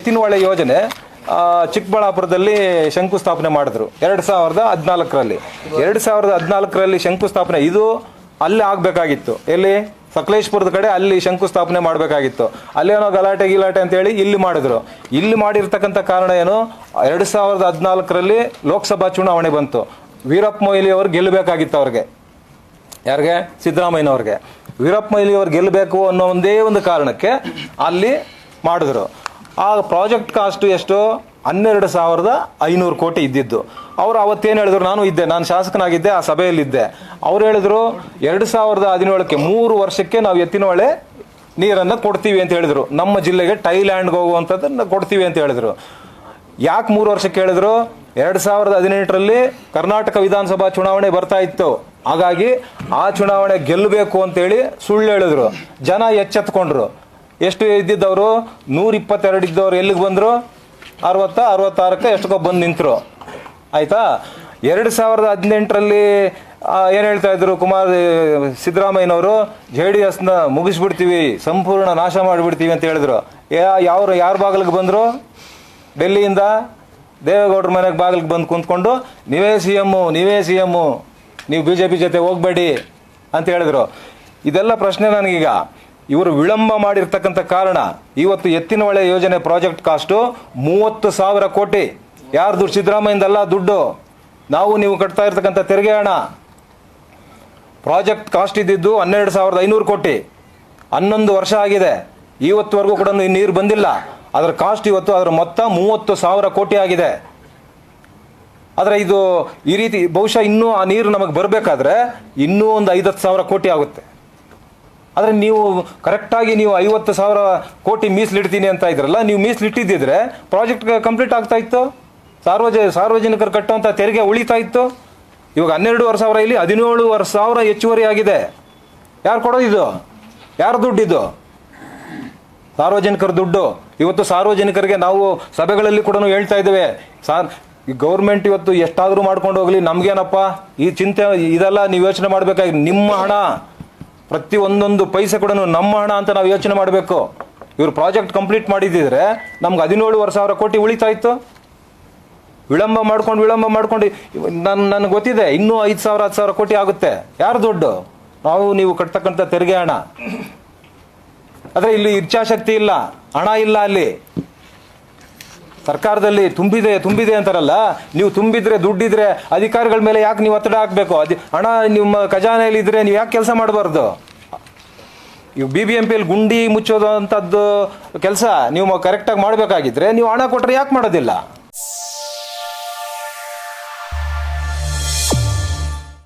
ಎತ್ತಿನಹೊಳೆ ಯೋಜನೆ ಚಿಕ್ಕಬಳ್ಳಾಪುರದಲ್ಲಿ ಶಂಕುಸ್ಥಾಪನೆ ಮಾಡಿದ್ರು 2014ರಲ್ಲಿ. 2014ರಲ್ಲಿ ಶಂಕುಸ್ಥಾಪನೆ ಇದು ಅಲ್ಲಿ ಆಗಬೇಕಾಗಿತ್ತು. ಎಲ್ಲಿ? ಸಕಲೇಶ್ಪುರದ ಕಡೆ ಅಲ್ಲಿ ಶಂಕುಸ್ಥಾಪನೆ ಮಾಡಬೇಕಾಗಿತ್ತು. ಅಲ್ಲೇನೋ ಗಲಾಟೆ ಗಿಲಾಟೆ ಅಂತೇಳಿ ಇಲ್ಲಿ ಮಾಡಿದ್ರು. ಇಲ್ಲಿ ಮಾಡಿರ್ತಕ್ಕಂಥ ಕಾರಣ ಏನು? 2014ರಲ್ಲಿ ಲೋಕಸಭಾ ಚುನಾವಣೆ ಬಂತು. ವೀರಪ್ಪ ಮೊಯ್ಲಿ ಅವರು ಗೆಲ್ಲಬೇಕಾಗಿತ್ತು. ಅವ್ರಿಗೆ, ಯಾರಿಗೆ? ಸಿದ್ದರಾಮಯ್ಯನವ್ರಿಗೆ. ವೀರಪ್ಪ ಮೊಯ್ಲಿ ಅವ್ರು ಗೆಲ್ಲಬೇಕು ಅನ್ನೋ ಒಂದೇ ಒಂದು ಕಾರಣಕ್ಕೆ ಅಲ್ಲಿ ಮಾಡಿದ್ರು. ಆ ಪ್ರಾಜೆಕ್ಟ್ ಕಾಸ್ಟ್ ಎಷ್ಟು? 12,500 ಕೋಟಿ ಇದ್ದಿದ್ದು. ಅವರು ಅವತ್ತೇನು ಹೇಳಿದ್ರು? ನಾನು ಶಾಸಕನಾಗಿದ್ದೆ, ಆ ಸಭೆಯಲ್ಲಿದ್ದೆ. ಅವ್ರು ಹೇಳಿದ್ರು 2017ಕ್ಕೆ 3 ವರ್ಷಕ್ಕೆ ನಾವು ಎತ್ತಿನಹೊಳೆ ನೀರನ್ನು ಕೊಡ್ತೀವಿ ಅಂತ ಹೇಳಿದ್ರು. ನಮ್ಮ ಜಿಲ್ಲೆಗೆ ಟೈಲ್ಯಾಂಡ್ಗೆ ಹೋಗುವಂಥದ್ದನ್ನು ಕೊಡ್ತೀವಿ ಅಂತ ಹೇಳಿದ್ರು. ಯಾಕೆ 3 ವರ್ಷಕ್ಕೆ ಹೇಳಿದ್ರು? 2018ರಲ್ಲಿ ಕರ್ನಾಟಕ ವಿಧಾನಸಭಾ ಚುನಾವಣೆ ಬರ್ತಾ ಇತ್ತು. ಹಾಗಾಗಿ ಆ ಚುನಾವಣೆ ಗೆಲ್ಲಬೇಕು ಅಂತೇಳಿ ಸುಳ್ಳು ಹೇಳಿದ್ರು. ಜನ ಎಚ್ಚೆತ್ಕೊಂಡ್ರು. ಎಷ್ಟು ಇದ್ದಿದ್ದವರು? 122 ಇದ್ದವ್ರು ಎಲ್ಲಿಗೆ ಬಂದರು? 66ಕ್ಕೆ ಎಷ್ಟಕ್ಕೋ ಬಂದು ನಿಂತರು. ಆಯ್ತಾ? 2018ರಲ್ಲಿ ಏನು ಹೇಳ್ತಾ ಇದ್ರು ಸಿದ್ದರಾಮಯ್ಯನವರು? JDSನ ಮುಗಿಸ್ಬಿಡ್ತೀವಿ, ಸಂಪೂರ್ಣ ನಾಶ ಮಾಡಿಬಿಡ್ತೀವಿ ಅಂತ ಹೇಳಿದ್ರು. ಯಾರ ಬಾಗಿಲಿಗೆ ಬಂದರು? ಡೆಲ್ಲಿಯಿಂದ ದೇವೇಗೌಡರ ಮನೆಗೆ ಬಾಗಿಲಿಗೆ ಬಂದು ಕುಂತ್ಕೊಂಡು ನೀವೇ ಸಿ ಎಮ್ಮು, ನೀವು BJP ಜೊತೆ ಹೋಗಬೇಡಿ ಅಂತ ಹೇಳಿದ್ರು. ಇದೆಲ್ಲ ಪ್ರಶ್ನೆ ನನಗೀಗ. ಇವರು ವಿಳಂಬ ಮಾಡಿರ್ತಕ್ಕಂಥ ಕಾರಣ ಇವತ್ತು ಎತ್ತಿನಹೊಳೆ ಯೋಜನೆ ಪ್ರಾಜೆಕ್ಟ್ ಕಾಸ್ಟು 30,000 ಕೋಟಿ. ಯಾರು ದುಡ್ಡು? ಸಿದ್ದರಾಮಯ್ಯದಲ್ಲ ದುಡ್ಡು. ನೀವು ಕಟ್ತಾ ಇರ್ತಕ್ಕಂಥ ತೆರಿಗೆ ಹಣ. ಪ್ರಾಜೆಕ್ಟ್ ಕಾಸ್ಟ್ ಇದ್ದಿದ್ದು 12,500 ಕೋಟಿ. 11 ವರ್ಷ ಆಗಿದೆ, ಇವತ್ತುವರೆಗೂ ಕೂಡ ನೀರು ಬಂದಿಲ್ಲ. ಅದರ ಕಾಸ್ಟ್ ಇವತ್ತು ಅದರ ಮೊತ್ತ 30,000 ಕೋಟಿ ಆಗಿದೆ. ಆದರೆ ಇದು ಈ ರೀತಿ ಬಹುಶಃ ಇನ್ನೂ ಆ ನೀರು ನಮಗೆ ಬರಬೇಕಾದ್ರೆ ಇನ್ನೂ ಒಂದು 50,000 ಕೋಟಿ ಆಗುತ್ತೆ. ಆದರೆ ನೀವು ಕರೆಕ್ಟಾಗಿ 50,000 ಕೋಟಿ ಮೀಸಲಿಡ್ತೀನಿ ಅಂತ ಇದ್ರಲ್ಲ, ನೀವು ಮೀಸಲಿಟ್ಟಿದ್ದಿದ್ರೆ ಪ್ರಾಜೆಕ್ಟ್ ಕಂಪ್ಲೀಟ್ ಆಗ್ತಾ ಇತ್ತು. ಸಾರ್ವಜನಿಕರು ಕಟ್ಟುವಂಥ ತೆರಿಗೆ ಉಳಿತಾ ಇತ್ತು. ಇವಾಗ 12,500 ಇಲ್ಲಿ 17,000 ಹೆಚ್ಚುವರಿ ಆಗಿದೆ. ಯಾರು ಕೊಡೋದಿದು? ಯಾರು ದುಡ್ಡಿದು? ಸಾರ್ವಜನಿಕರ ದುಡ್ಡು. ಇವತ್ತು ಸಾರ್ವಜನಿಕರಿಗೆ ನಾವು ಸಭೆಗಳಲ್ಲಿ ಕೂಡ ಹೇಳ್ತಾ ಇದ್ದೇವೆ, ಈ ಗೌರ್ಮೆಂಟ್ ಇವತ್ತು ಎಷ್ಟಾದರೂ ಮಾಡ್ಕೊಂಡು ಹೋಗಲಿ, ನಮಗೇನಪ್ಪ ಈ ಚಿಂತೆ ಇದೆಲ್ಲ ನೀವು ಯೋಚನೆ ಮಾಡಬೇಕಾಗಿ. ನಿಮ್ಮ ಹಣ, ಪ್ರತಿ ಒಂದೊಂದು ಪೈಸೆ ಕೂಡ ನಮ್ಮ ಹಣ ಅಂತ ನಾವು ಯೋಚನೆ ಮಾಡಬೇಕು. ಇವರು ಪ್ರಾಜೆಕ್ಟ್ ಕಂಪ್ಲೀಟ್ ಮಾಡಿದ್ದಿದ್ರೆ ನಮ್ಗೆ 17,000 ಕೋಟಿ ಉಳಿತಾ ಇತ್ತು. ವಿಳಂಬ ಮಾಡ್ಕೊಂಡು ನನಗೆ ಗೊತ್ತಿದೆ ಇನ್ನೂ 5,000-10,000 ಕೋಟಿ ಆಗುತ್ತೆ. ಯಾರು ದುಡ್ಡು? ನೀವು ಕಟ್ತಕ್ಕಂಥ ತೆರಿಗೆ ಹಣ. ಆದರೆ ಇಲ್ಲಿ ಇಚ್ಛಾಶಕ್ತಿ ಇಲ್ಲ, ಹಣ ಇಲ್ಲ. ಅಲ್ಲಿ ಸರ್ಕಾರದಲ್ಲಿ ತುಂಬಿದೆ ಅಂತಾರಲ್ಲ, ನೀವು ತುಂಬಿದ್ರೆ ದುಡ್ಡಿದ್ರೆ ಅಧಿಕಾರಿಗಳ ಮೇಲೆ ಯಾಕೆ ನೀವು ಒತ್ತಡ ಹಾಕಬೇಕು? ಹಣ ನಿಮ್ಮ ಖಜಾನೆಯಲ್ಲಿ ಇದ್ರೆ ನೀವು ಯಾಕೆ ಕೆಲಸ ಮಾಡಬಾರ್ದು? ಇವು BBMPಯಲ್ಲಿ ಗುಂಡಿ ಮುಚ್ಚೋದು ಅಂಥದ್ದು ಕೆಲಸ ನೀವು ಕರೆಕ್ಟಾಗಿ ಮಾಡಬೇಕಾಗಿದ್ರೆ ನೀವು ಹಣ ಕೊಟ್ಟರೆ ಯಾಕೆ ಮಾಡೋದಿಲ್ಲ?